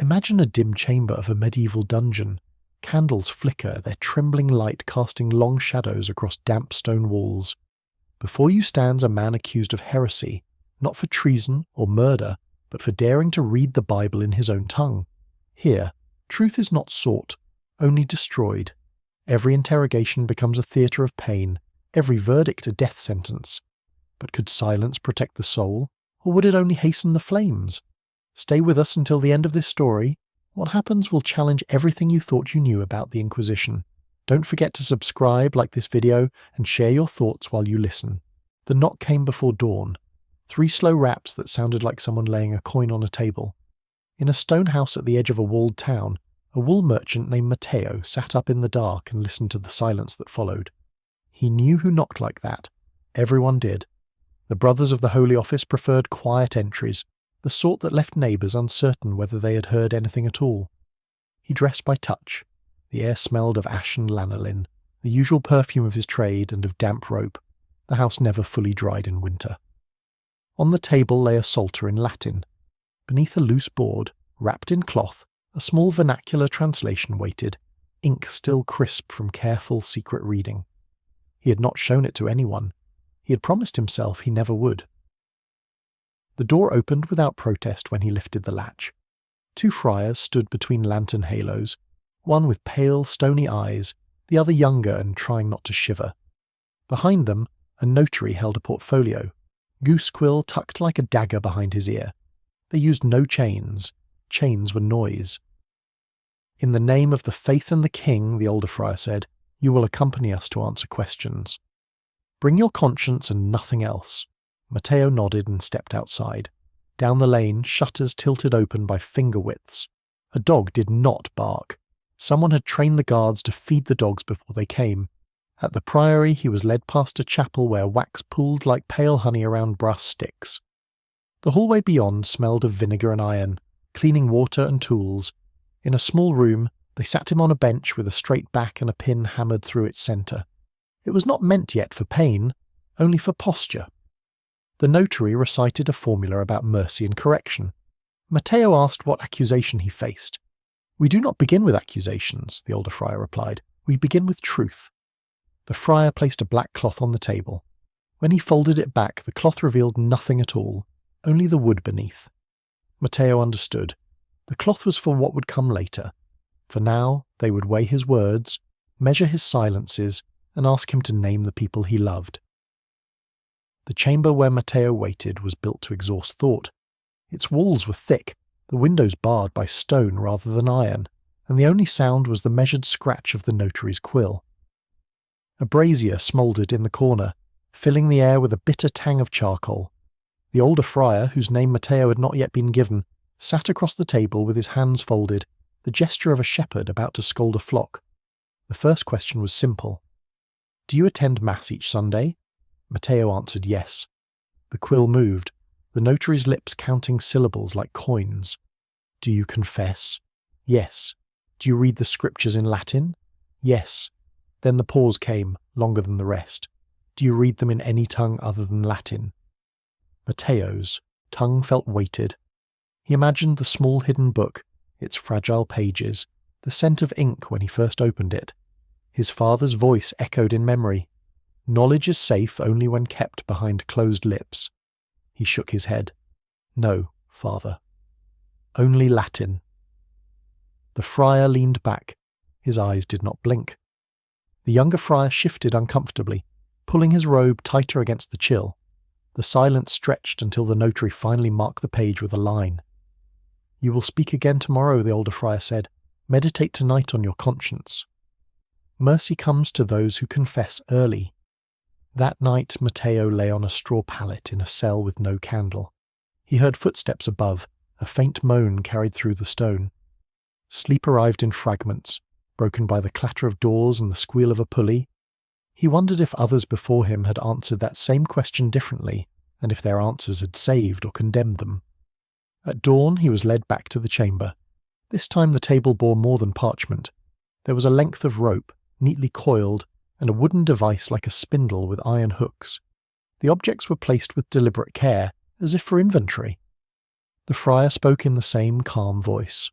Imagine a dim chamber of a medieval dungeon. Candles flicker, their trembling light casting long shadows across damp stone walls. Before you stands a man accused of heresy, not for treason or murder, but for daring to read the Bible in his own tongue. Here, truth is not sought, only destroyed. Every interrogation becomes a theatre of pain, every verdict a death sentence. But could silence protect the soul, or would it only hasten the flames? Stay with us until the end of this story. What happens will challenge everything you thought you knew about the Inquisition. Don't forget to subscribe, like this video, and share your thoughts while you listen. The knock came before dawn. 3 slow raps that sounded like someone laying a coin on a table. In a stone house at the edge of a walled town, a wool merchant named Matteo sat up in the dark and listened to the silence that followed. He knew who knocked like that. Everyone did. The brothers of the Holy Office preferred quiet entries, the sort that left neighbours uncertain whether they had heard anything at all. He dressed by touch. The air smelled of ash and lanolin, the usual perfume of his trade and of damp rope. The house never fully dried in winter. On the table lay a psalter in Latin. Beneath a loose board, wrapped in cloth, a small vernacular translation waited, ink still crisp from careful secret reading. He had not shown it to anyone. He had promised himself he never would. The door opened without protest when he lifted the latch. 2 friars stood between lantern halos, one with pale, stony eyes, the other younger and trying not to shiver. Behind them, a notary held a portfolio, goose quill tucked like a dagger behind his ear. They used no chains. Chains were noise. "In the name of the faith and the king," the older friar said, "you will accompany us to answer questions. Bring your conscience and nothing else." Matteo nodded and stepped outside. Down the lane, shutters tilted open by finger widths. A dog did not bark. Someone had trained the guards to feed the dogs before they came. At the priory, he was led past a chapel where wax pooled like pale honey around brass sticks. The hallway beyond smelled of vinegar and iron, cleaning water and tools. In a small room, they sat him on a bench with a straight back and a pin hammered through its centre. It was not meant yet for pain, only for posture. The notary recited a formula about mercy and correction. Matteo asked what accusation he faced. "We do not begin with accusations," the older friar replied. "We begin with truth." The friar placed a black cloth on the table. When he folded it back, the cloth revealed nothing at all, only the wood beneath. Matteo understood. The cloth was for what would come later. For now, they would weigh his words, measure his silences, and ask him to name the people he loved. The chamber where Matteo waited was built to exhaust thought. Its walls were thick, the windows barred by stone rather than iron, and the only sound was the measured scratch of the notary's quill. A brazier smouldered in the corner, filling the air with a bitter tang of charcoal. The older friar, whose name Matteo had not yet been given, sat across the table with his hands folded, the gesture of a shepherd about to scold a flock. The first question was simple. "Do you attend Mass each Sunday?" Matteo answered yes. The quill moved, the notary's lips counting syllables like coins. "Do you confess?" "Yes." "Do you read the scriptures in Latin?" "Yes." Then the pause came, longer than the rest. "Do you read them in any tongue other than Latin?" Matteo's tongue felt weighted. He imagined the small hidden book, its fragile pages, the scent of ink when he first opened it. His father's voice echoed in memory. "Knowledge is safe only when kept behind closed lips." He shook his head. "No, father. Only Latin." The friar leaned back. His eyes did not blink. The younger friar shifted uncomfortably, pulling his robe tighter against the chill. The silence stretched until the notary finally marked the page with a line. "You will speak again tomorrow," the older friar said. "Meditate tonight on your conscience. Mercy comes to those who confess early." That night Matteo lay on a straw pallet in a cell with no candle. He heard footsteps above, a faint moan carried through the stone. Sleep arrived in fragments, broken by the clatter of doors and the squeal of a pulley. He wondered if others before him had answered that same question differently, and if their answers had saved or condemned them. At dawn he was led back to the chamber. This time the table bore more than parchment. There was a length of rope, neatly coiled, and a wooden device like a spindle with iron hooks. The objects were placed with deliberate care, as if for inventory. The friar spoke in the same calm voice.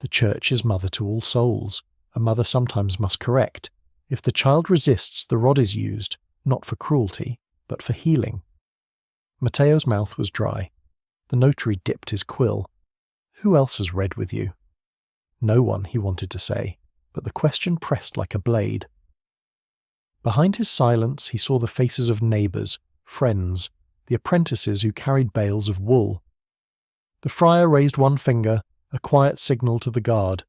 The Church is mother to all souls. A mother sometimes must correct. If the child resists, the rod is used, not for cruelty, but for healing. Matteo's mouth was dry. The notary dipped his quill. Who else has read with you? No one, he wanted to say, but the question pressed like a blade. Behind his silence, he saw the faces of neighbours, friends, the apprentices who carried bales of wool. The friar raised one finger, a quiet signal to the guard.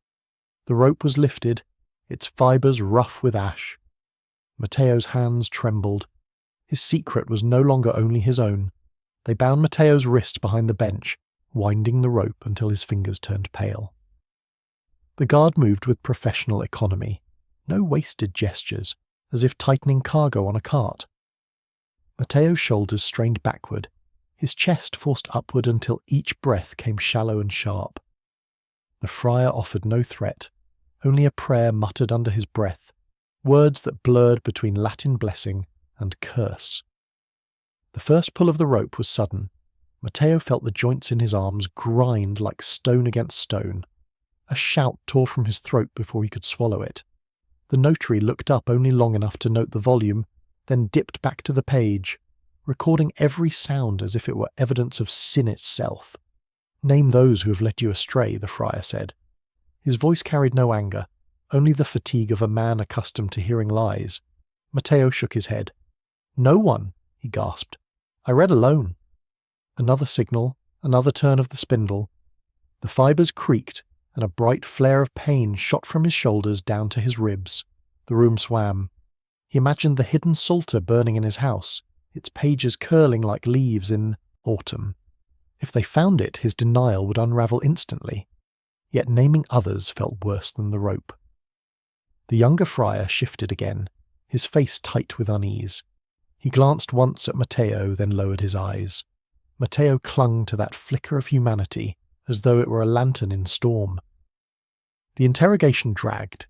The rope was lifted, its fibres rough with ash. Matteo's hands trembled. His secret was no longer only his own. They bound Matteo's wrist behind the bench, winding the rope until his fingers turned pale. The guard moved with professional economy, no wasted gestures, as if tightening cargo on a cart. Matteo's shoulders strained backward, his chest forced upward until each breath came shallow and sharp. The friar offered no threat, only a prayer muttered under his breath, words that blurred between Latin blessing and curse. The first pull of the rope was sudden. Matteo felt the joints in his arms grind like stone against stone. A shout tore from his throat before he could swallow it. The notary looked up only long enough to note the volume, then dipped back to the page, recording every sound as if it were evidence of sin itself. "Name those who have led you astray," the friar said. His voice carried no anger, only the fatigue of a man accustomed to hearing lies. Matteo shook his head. "No one," he gasped. "I read alone." Another signal, another turn of the spindle. The fibres creaked, and a bright flare of pain shot from his shoulders down to his ribs. The room swam. He imagined the hidden psalter burning in his house, its pages curling like leaves in autumn. If they found it, his denial would unravel instantly. Yet naming others felt worse than the rope. The younger friar shifted again, his face tight with unease. He glanced once at Matteo, then lowered his eyes. Matteo clung to that flicker of humanity, as though it were a lantern in storm. The interrogation dragged.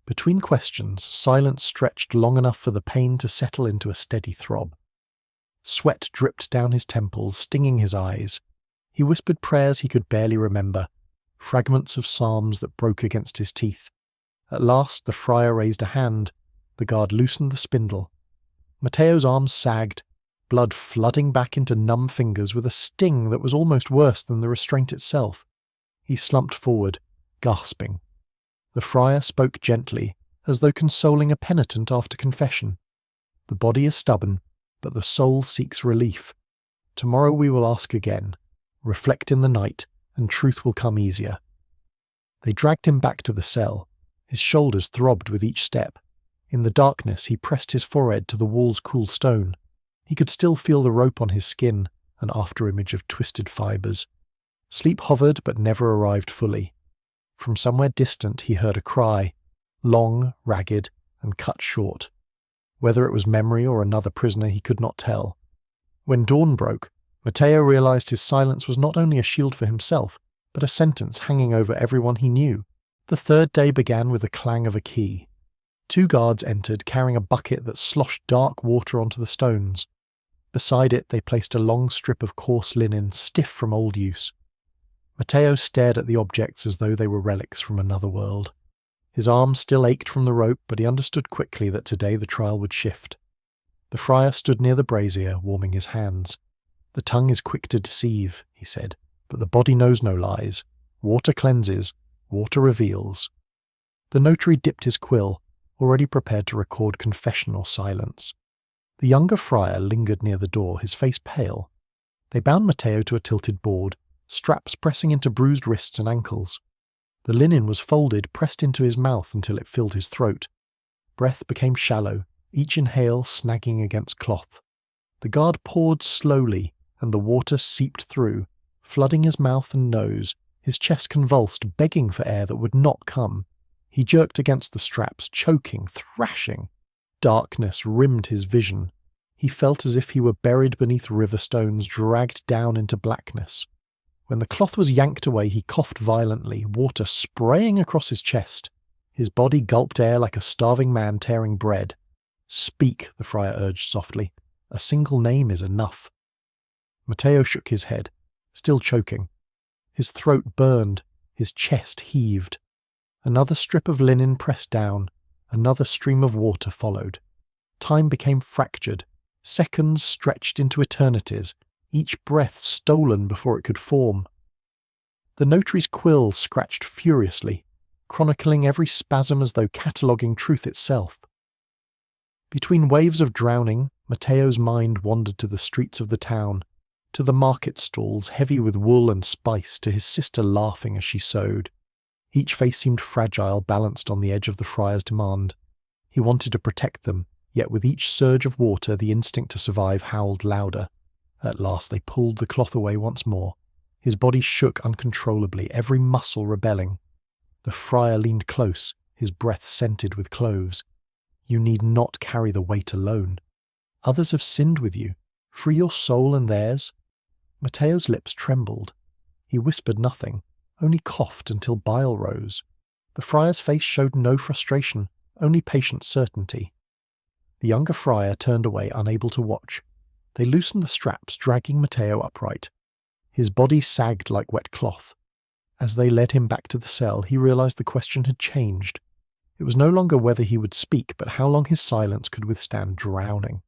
Between questions, silence stretched long enough for the pain to settle into a steady throb. Sweat dripped down his temples, stinging his eyes. He whispered prayers he could barely remember, fragments of psalms that broke against his teeth. At last the friar raised a hand. The guard loosened the spindle. Matteo's arms sagged, blood flooding back into numb fingers with a sting that was almost worse than the restraint itself. He slumped forward, gasping. The friar spoke gently, as though consoling a penitent after confession. "The body is stubborn, but the soul seeks relief. Tomorrow we will ask again. Reflect in the night, and truth will come easier." They dragged him back to the cell. His shoulders throbbed with each step. In the darkness he pressed his forehead to the wall's cool stone. He could still feel the rope on his skin, an afterimage of twisted fibres. Sleep hovered but never arrived fully. From somewhere distant he heard a cry, long, ragged, and cut short. Whether it was memory or another prisoner he could not tell. When dawn broke, Matteo realized his silence was not only a shield for himself, but a sentence hanging over everyone he knew. The third day began with the clang of a key. 2 guards entered, carrying a bucket that sloshed dark water onto the stones. Beside it they placed a long strip of coarse linen, stiff from old use. Matteo stared at the objects as though they were relics from another world. His arms still ached from the rope, but he understood quickly that today the trial would shift. The friar stood near the brazier, warming his hands. "The tongue is quick to deceive," he said, "but the body knows no lies. Water cleanses, water reveals." The notary dipped his quill, already prepared to record confession or silence. The younger friar lingered near the door, his face pale. They bound Matteo to a tilted board, straps pressing into bruised wrists and ankles. The linen was folded, pressed into his mouth until it filled his throat. Breath became shallow, each inhale snagging against cloth. The guard poured slowly, and the water seeped through, flooding his mouth and nose. His chest convulsed, begging for air that would not come. He jerked against the straps, choking, thrashing. Darkness rimmed his vision. He felt as if he were buried beneath river stones, dragged down into blackness. When the cloth was yanked away, he coughed violently, water spraying across his chest. His body gulped air like a starving man tearing bread. "Speak," the friar urged softly. "A single name is enough." Matteo shook his head, still choking. His throat burned, His chest heaved. Another strip of linen pressed down. Another stream of water followed. Time became fractured. Seconds stretched into eternities, each breath stolen before it could form. The notary's quill scratched furiously, chronicling every spasm as though cataloguing truth itself. Between waves of drowning, Matteo's mind wandered to the streets of the town, to the market stalls heavy with wool and spice, to his sister laughing as she sewed. Each face seemed fragile, balanced on the edge of the friar's demand. He wanted to protect them, yet with each surge of water the instinct to survive howled louder. At last they pulled the cloth away once more. His body shook uncontrollably, every muscle rebelling. The friar leaned close, his breath scented with cloves. You need not carry the weight alone. Others have sinned with you. Free your soul and theirs. Matteo's lips trembled. He whispered nothing, only coughed until bile rose. The friar's face showed no frustration, only patient certainty. The younger friar turned away, unable to watch. They loosened the straps, dragging Matteo upright. His body sagged like wet cloth. As they led him back to the cell, he realized the question had changed. It was no longer whether he would speak, but how long his silence could withstand drowning.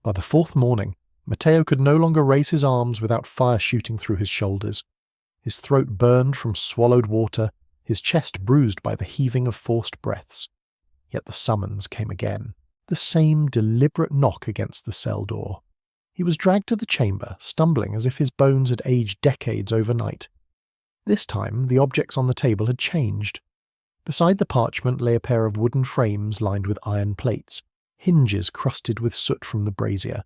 By the fourth morning, Matteo could no longer raise his arms without fire shooting through his shoulders. His throat burned from swallowed water, his chest bruised by the heaving of forced breaths. Yet the summons came again, the same deliberate knock against the cell door. He was dragged to the chamber, stumbling as if his bones had aged decades overnight. This time, the objects on the table had changed. Beside the parchment lay a pair of wooden frames lined with iron plates, hinges crusted with soot from the brazier.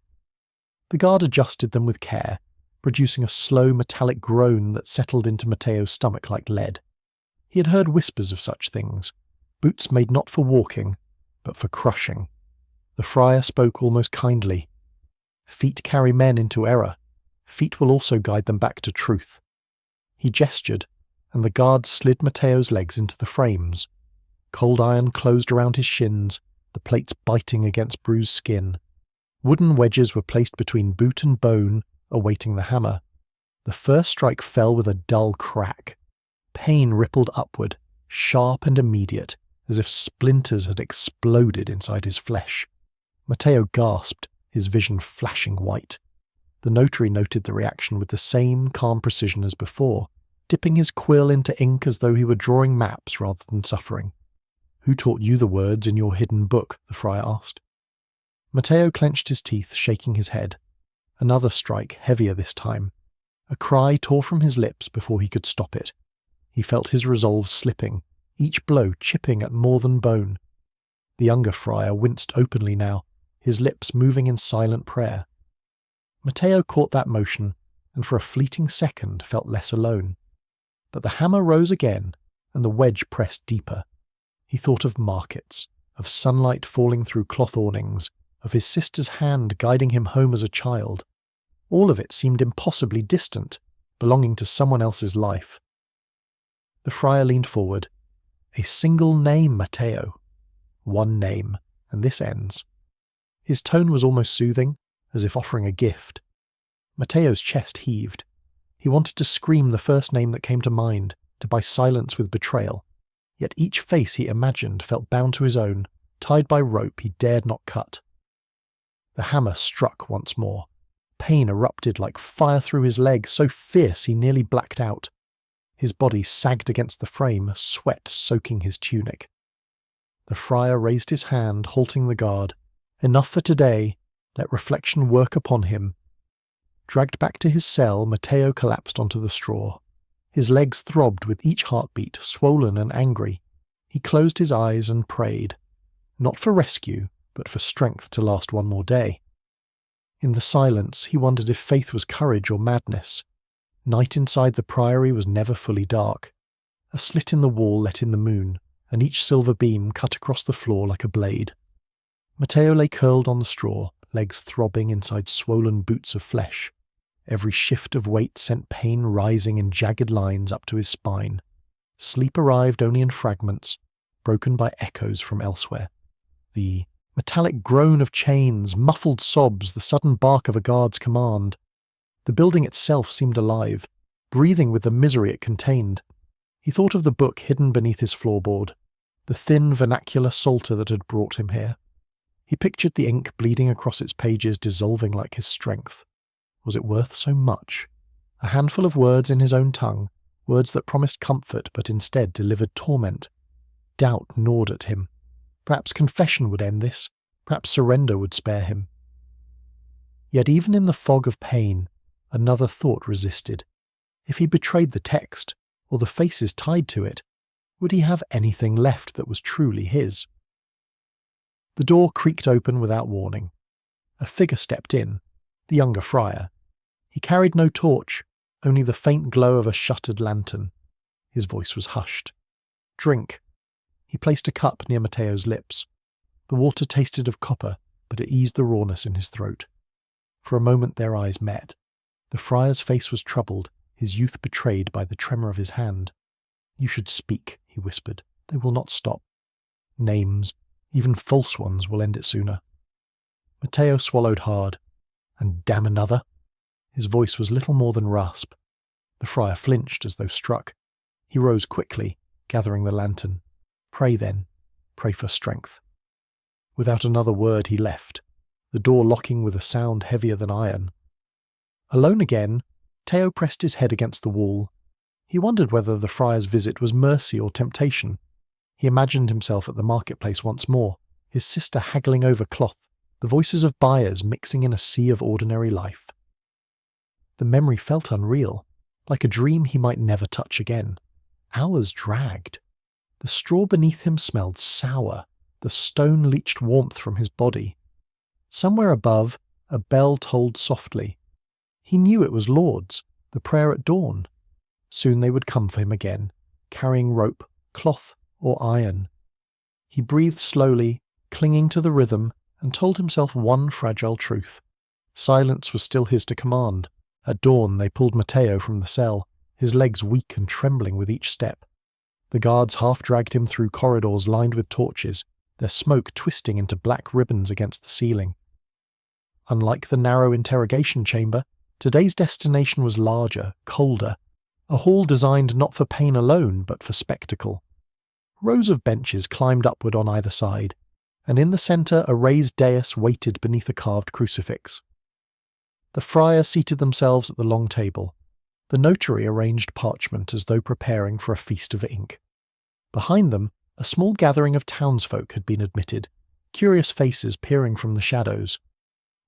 The guard adjusted them with care, producing a slow metallic groan that settled into Matteo's stomach like lead. He had heard whispers of such things, boots made not for walking, but for crushing. The friar spoke almost kindly. Feet carry men into error. Feet will also guide them back to truth. He gestured, and the guard slid Matteo's legs into the frames. Cold iron closed around his shins, the plates biting against bruised skin. Wooden wedges were placed between boot and bone, awaiting the hammer. The first strike fell with a dull crack. Pain rippled upward, sharp and immediate, as if splinters had exploded inside his flesh. Matteo gasped, his vision flashing white. The notary noted the reaction with the same calm precision as before, dipping his quill into ink as though he were drawing maps rather than suffering. "Who taught you the words in your hidden book?" the friar asked. Matteo clenched his teeth, shaking his head. Another strike, heavier this time. A cry tore from his lips before he could stop it. He felt his resolve slipping, each blow chipping at more than bone. The younger friar winced openly now, his lips moving in silent prayer. Matteo caught that motion, and for a fleeting second felt less alone. But the hammer rose again, and the wedge pressed deeper. He thought of markets, of sunlight falling through cloth awnings, of his sister's hand guiding him home as a child. All of it seemed impossibly distant, belonging to someone else's life. The friar leaned forward. "A single name, Matteo. One name, and this ends." His tone was almost soothing, as if offering a gift. Matteo's chest heaved. He wanted to scream the first name that came to mind, to buy silence with betrayal. Yet each face he imagined felt bound to his own, tied by rope he dared not cut. The hammer struck once more. Pain erupted like fire through his leg, so fierce he nearly blacked out. His body sagged against the frame, sweat soaking his tunic. The friar raised his hand, halting the guard. Enough for today. Let reflection work upon him. Dragged back to his cell, Matteo collapsed onto the straw. His legs throbbed with each heartbeat, swollen and angry. He closed his eyes and prayed. Not for rescue, but for strength to last one more day. In the silence, he wondered if faith was courage or madness. Night inside the priory was never fully dark. A slit in the wall let in the moon, and each silver beam cut across the floor like a blade. Matteo lay curled on the straw, legs throbbing inside swollen boots of flesh. Every shift of weight sent pain rising in jagged lines up to his spine. Sleep arrived only in fragments, broken by echoes from elsewhere. The metallic groan of chains, muffled sobs, the sudden bark of a guard's command. The building itself seemed alive, breathing with the misery it contained. He thought of the book hidden beneath his floorboard, the thin vernacular psalter that had brought him here. He pictured the ink bleeding across its pages, dissolving like his strength. Was it worth so much? A handful of words in his own tongue, words that promised comfort but instead delivered torment. Doubt gnawed at him. Perhaps confession would end this. Perhaps surrender would spare him. Yet even in the fog of pain, another thought resisted. If he betrayed the text, or the faces tied to it, would he have anything left that was truly his? The door creaked open without warning. A figure stepped in, the younger friar. He carried no torch, only the faint glow of a shuttered lantern. His voice was hushed. "Drink." He placed a cup near Matteo's lips. The water tasted of copper, but it eased the rawness in his throat. For a moment their eyes met. The friar's face was troubled, his youth betrayed by the tremor of his hand. "You should speak," he whispered. "They will not stop. Names, even false ones, will end it sooner." Matteo swallowed hard. "And damn another?" His voice was little more than rasp. The friar flinched as though struck. He rose quickly, gathering the lantern. "Pray then. Pray for strength." Without another word he left, the door locking with a sound heavier than iron. Alone again, Teo pressed his head against the wall. He wondered whether the friar's visit was mercy or temptation. He imagined himself at the marketplace once more, his sister haggling over cloth, the voices of buyers mixing in a sea of ordinary life. The memory felt unreal, like a dream he might never touch again. Hours dragged. The straw beneath him smelled sour, the stone leached warmth from his body. Somewhere above, a bell tolled softly. He knew it was Lord's, the prayer at dawn. Soon they would come for him again, carrying rope, cloth, or iron. He breathed slowly, clinging to the rhythm, and told himself one fragile truth. Silence was still his to command. At dawn they pulled Matteo from the cell, his legs weak and trembling with each step. The guards half-dragged him through corridors lined with torches, their smoke twisting into black ribbons against the ceiling. Unlike the narrow interrogation chamber, today's destination was larger, colder, a hall designed not for pain alone, but for spectacle. Rows of benches climbed upward on either side, and in the centre a raised dais waited beneath a carved crucifix. The friar seated themselves at the long table. The notary arranged parchment as though preparing for a feast of ink. Behind them, a small gathering of townsfolk had been admitted, curious faces peering from the shadows.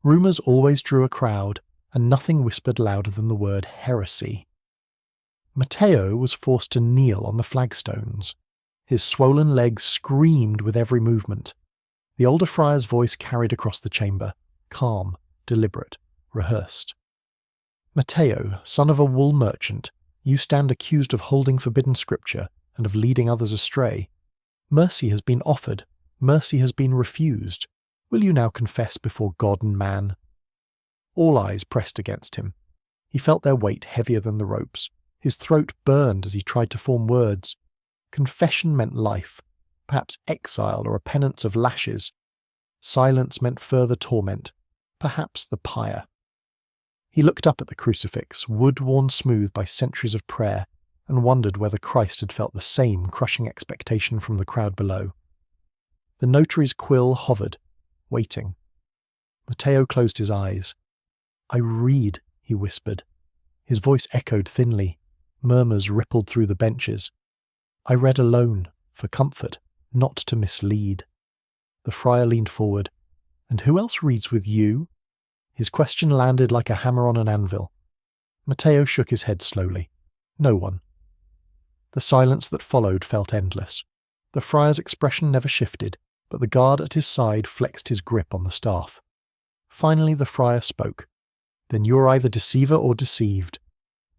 Rumours always drew a crowd, and nothing whispered louder than the word heresy. Matteo was forced to kneel on the flagstones. His swollen legs screamed with every movement. The older friar's voice carried across the chamber, calm, deliberate, rehearsed. "Matteo, son of a wool merchant, you stand accused of holding forbidden scripture and of leading others astray. Mercy has been offered, mercy has been refused. Will you now confess before God and man?" All eyes pressed against him. He felt their weight heavier than the ropes. His throat burned as he tried to form words. Confession meant life, perhaps exile or a penance of lashes. Silence meant further torment, perhaps the pyre. He looked up at the crucifix, wood worn smooth by centuries of prayer, and wondered whether Christ had felt the same crushing expectation from the crowd below. The notary's quill hovered, waiting. Matteo closed his eyes. "I read," he whispered. His voice echoed thinly. Murmurs rippled through the benches. "I read alone, for comfort, not to mislead." The friar leaned forward. "And who else reads with you?" His question landed like a hammer on an anvil. Matteo shook his head slowly. "No one." The silence that followed felt endless. The friar's expression never shifted, but the guard at his side flexed his grip on the staff. Finally the friar spoke. "Then you are either deceiver or deceived.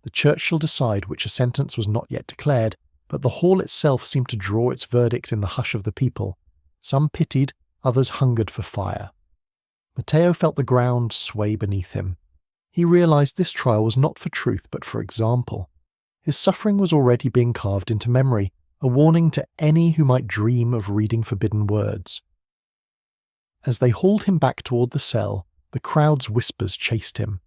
The church shall decide which a sentence was not yet declared, but the hall itself seemed to draw its verdict in the hush of the people. Some pitied, others hungered for fire." Matteo felt the ground sway beneath him. He realized this trial was not for truth but for example. His suffering was already being carved into memory, a warning to any who might dream of reading forbidden words. As they hauled him back toward the cell, the crowd's whispers chased him.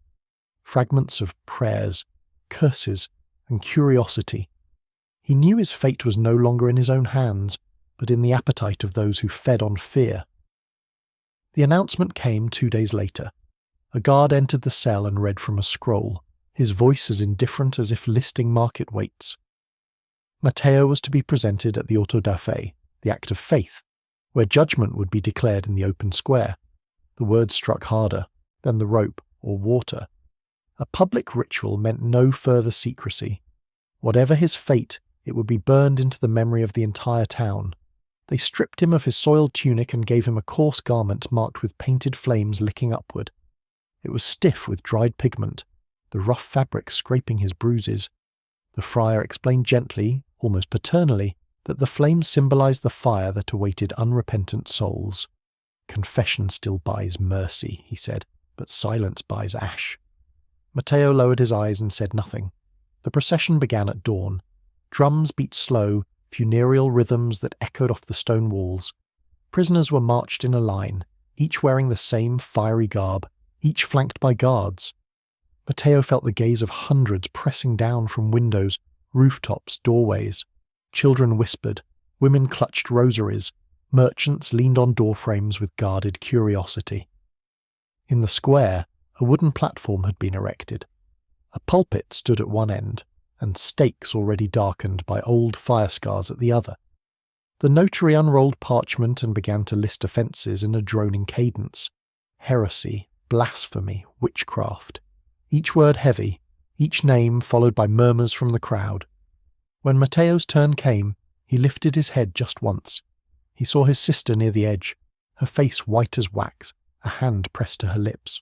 Fragments of prayers, curses, and curiosity. He knew his fate was no longer in his own hands, but in the appetite of those who fed on fear. The announcement came 2 days later. A guard entered the cell and read from a scroll, his voice as indifferent as if listing market weights. Matteo was to be presented at the auto da fe, the act of faith, where judgment would be declared in the open square. The words struck harder than the rope or water. A public ritual meant no further secrecy. Whatever his fate, it would be burned into the memory of the entire town. They stripped him of his soiled tunic and gave him a coarse garment marked with painted flames licking upward. It was stiff with dried pigment, the rough fabric scraping his bruises. The friar explained gently, almost paternally, that the flames symbolized the fire that awaited unrepentant souls. Confession still buys mercy, he said, but silence buys ash. Matteo lowered his eyes and said nothing. The procession began at dawn. Drums beat slow, funereal rhythms that echoed off the stone walls. Prisoners were marched in a line, each wearing the same fiery garb, each flanked by guards. Matteo felt the gaze of hundreds pressing down from windows, rooftops, doorways. Children whispered, women clutched rosaries, merchants leaned on doorframes with guarded curiosity. In the square, a wooden platform had been erected. A pulpit stood at one end, and stakes already darkened by old fire scars at the other. The notary unrolled parchment and began to list offences in a droning cadence. Heresy, blasphemy, witchcraft. Each word heavy, each name followed by murmurs from the crowd. When Matteo's turn came, he lifted his head just once. He saw his sister near the edge, her face white as wax, a hand pressed to her lips.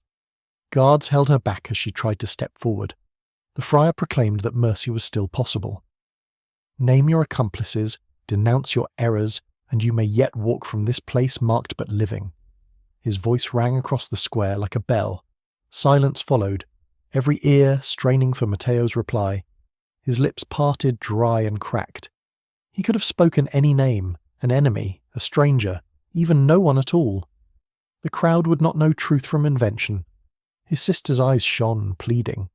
Guards held her back as she tried to step forward. The friar proclaimed that mercy was still possible. Name your accomplices, denounce your errors, and you may yet walk from this place marked but living. His voice rang across the square like a bell. Silence followed, every ear straining for Matteo's reply. His lips parted dry and cracked. He could have spoken any name, an enemy, a stranger, even no one at all. The crowd would not know truth from invention. His sister's eyes shone, pleading.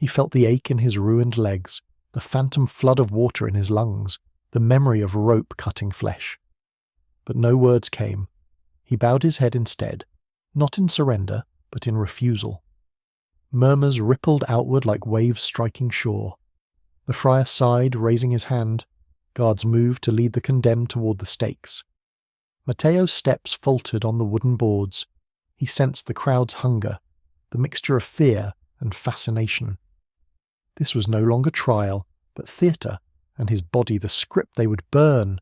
He felt the ache in his ruined legs, the phantom flood of water in his lungs, the memory of rope cutting flesh. But no words came. He bowed his head instead, not in surrender, but in refusal. Murmurs rippled outward like waves striking shore. The friar sighed, raising his hand. Guards moved to lead the condemned toward the stakes. Matteo's steps faltered on the wooden boards. He sensed the crowd's hunger, the mixture of fear and fascination. This was no longer trial, but theatre, and his body the script they would burn.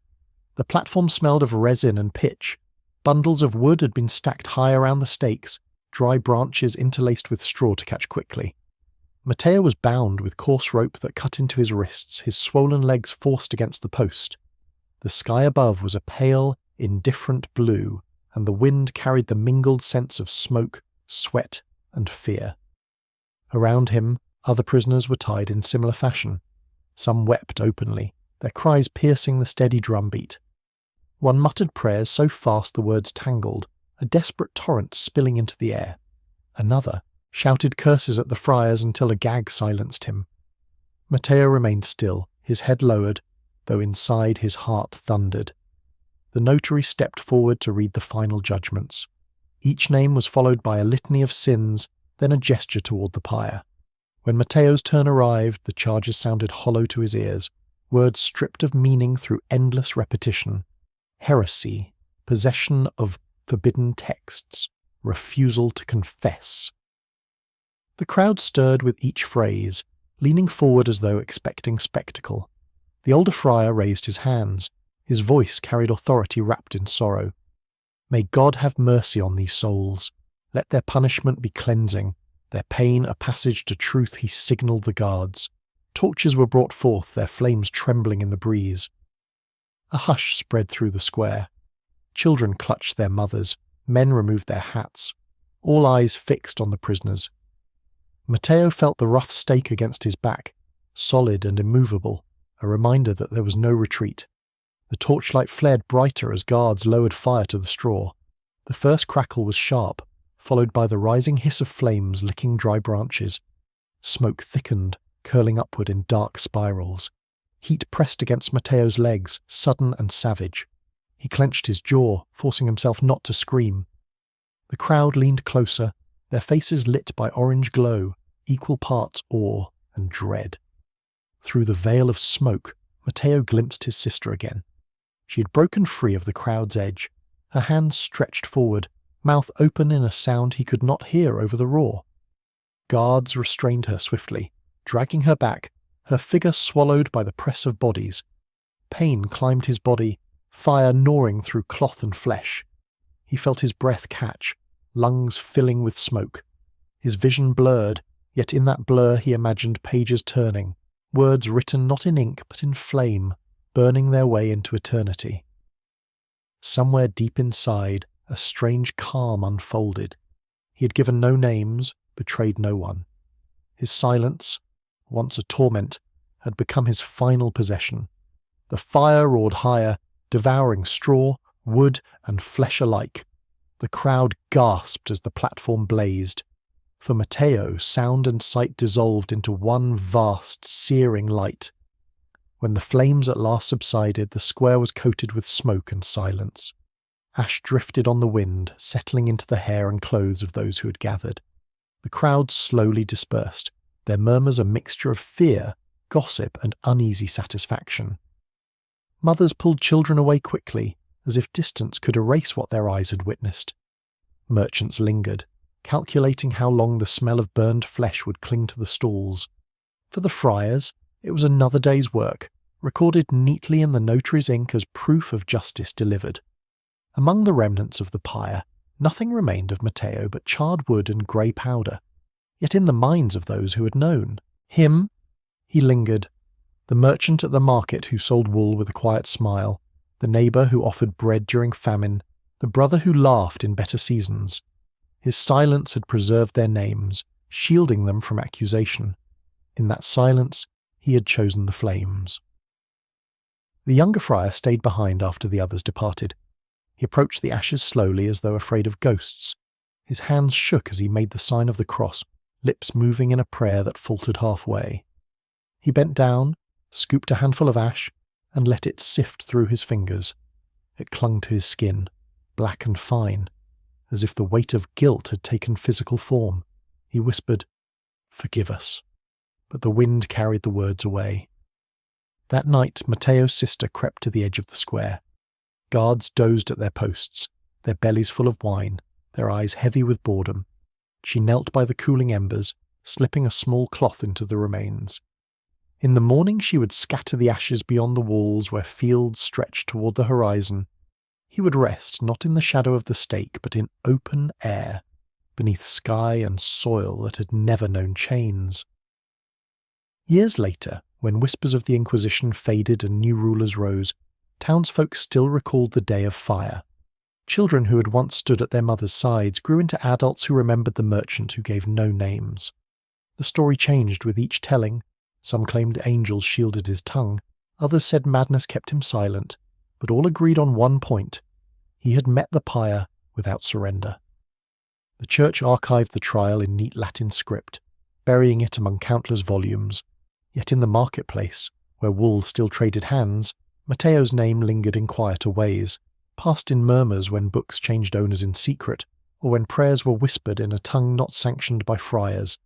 The platform smelled of resin and pitch. Bundles of wood had been stacked high around the stakes, dry branches interlaced with straw to catch quickly. Matteo was bound with coarse rope that cut into his wrists, his swollen legs forced against the post. The sky above was a pale, indifferent blue, and the wind carried the mingled scents of smoke, sweat, and fear. Around him, other prisoners were tied in similar fashion. Some wept openly, their cries piercing the steady drumbeat. One muttered prayers so fast the words tangled, a desperate torrent spilling into the air. Another shouted curses at the friars until a gag silenced him. Matteo remained still, his head lowered, though inside his heart thundered. The notary stepped forward to read the final judgments. Each name was followed by a litany of sins, then a gesture toward the pyre. When Matteo's turn arrived, the charges sounded hollow to his ears, words stripped of meaning through endless repetition. Heresy, possession of forbidden texts, refusal to confess. The crowd stirred with each phrase, leaning forward as though expecting spectacle. The older friar raised his hands. His voice carried authority wrapped in sorrow. May God have mercy on these souls. Let their punishment be cleansing, their pain a passage to truth. He signalled the guards. Torches were brought forth, their flames trembling in the breeze. A hush spread through the square. Children clutched their mothers, men removed their hats, all eyes fixed on the prisoners. Matteo felt the rough stake against his back, solid and immovable, a reminder that there was no retreat. The torchlight flared brighter as guards lowered fire to the straw. The first crackle was sharp, followed by the rising hiss of flames licking dry branches. Smoke thickened, curling upward in dark spirals. Heat pressed against Matteo's legs, sudden and savage. He clenched his jaw, forcing himself not to scream. The crowd leaned closer, their faces lit by orange glow, equal parts awe and dread. Through the veil of smoke, Matteo glimpsed his sister again. She had broken free of the crowd's edge, her hands stretched forward, mouth open in a sound he could not hear over the roar. Guards restrained her swiftly, dragging her back, her figure swallowed by the press of bodies. Pain climbed his body, fire gnawing through cloth and flesh. He felt his breath catch, lungs filling with smoke. His vision blurred, yet in that blur he imagined pages turning, words written not in ink but in flame, burning their way into eternity. Somewhere deep inside, a strange calm unfolded. He had given no names, betrayed no one. His silence, once a torment, had become his final possession. The fire roared higher, devouring straw, wood, and flesh alike. The crowd gasped as the platform blazed. For Matteo, sound and sight dissolved into one vast, searing light. When the flames at last subsided, the square was coated with smoke and silence. Ash drifted on the wind, settling into the hair and clothes of those who had gathered. The crowd slowly dispersed, their murmurs a mixture of fear, gossip, and uneasy satisfaction. Mothers pulled children away quickly, as if distance could erase what their eyes had witnessed. Merchants lingered, calculating how long the smell of burned flesh would cling to the stalls. For the friars, it was another day's work, recorded neatly in the notary's ink as proof of justice delivered. Among the remnants of the pyre, nothing remained of Matteo but charred wood and grey powder. Yet in the minds of those who had known him, he lingered. The merchant at the market who sold wool with a quiet smile, the neighbour who offered bread during famine, the brother who laughed in better seasons. His silence had preserved their names, shielding them from accusation. In that silence, he had chosen the flames. The younger friar stayed behind after the others departed. He approached the ashes slowly as though afraid of ghosts. His hands shook as he made the sign of the cross, lips moving in a prayer that faltered halfway. He bent down, scooped a handful of ash, and let it sift through his fingers. It clung to his skin, black and fine, as if the weight of guilt had taken physical form. He whispered, "Forgive us." But the wind carried the words away. That night, Matteo's sister crept to the edge of the square. Guards dozed at their posts, their bellies full of wine, their eyes heavy with boredom. She knelt by the cooling embers, slipping a small cloth into the remains. In the morning she would scatter the ashes beyond the walls where fields stretched toward the horizon. He would rest not in the shadow of the stake, but in open air, beneath sky and soil that had never known chains. Years later, when whispers of the Inquisition faded and new rulers rose, townsfolk still recalled the day of fire. Children who had once stood at their mothers' sides grew into adults who remembered the merchant who gave no names. The story changed with each telling. Some claimed angels shielded his tongue, others said madness kept him silent, but all agreed on one point: he had met the pyre without surrender. The church archived the trial in neat Latin script, burying it among countless volumes. Yet in the marketplace, where wool still traded hands, Matteo's name lingered in quieter ways, passed in murmurs when books changed owners in secret, or when prayers were whispered in a tongue not sanctioned by friars.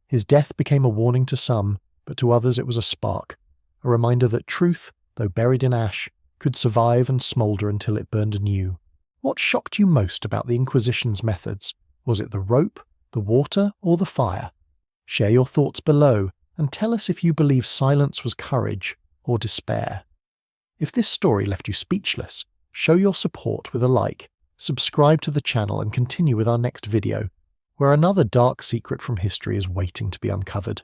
His death became a warning to some, but to others it was a spark, a reminder that truth, though buried in ash, could survive and smoulder until it burned anew. What shocked you most about the Inquisition's methods? Was it the rope, the water, or the fire? Share your thoughts below, and tell us if you believe silence was courage or despair. If this story left you speechless, show your support with a like, subscribe to the channel and continue with our next video, where another dark secret from history is waiting to be uncovered.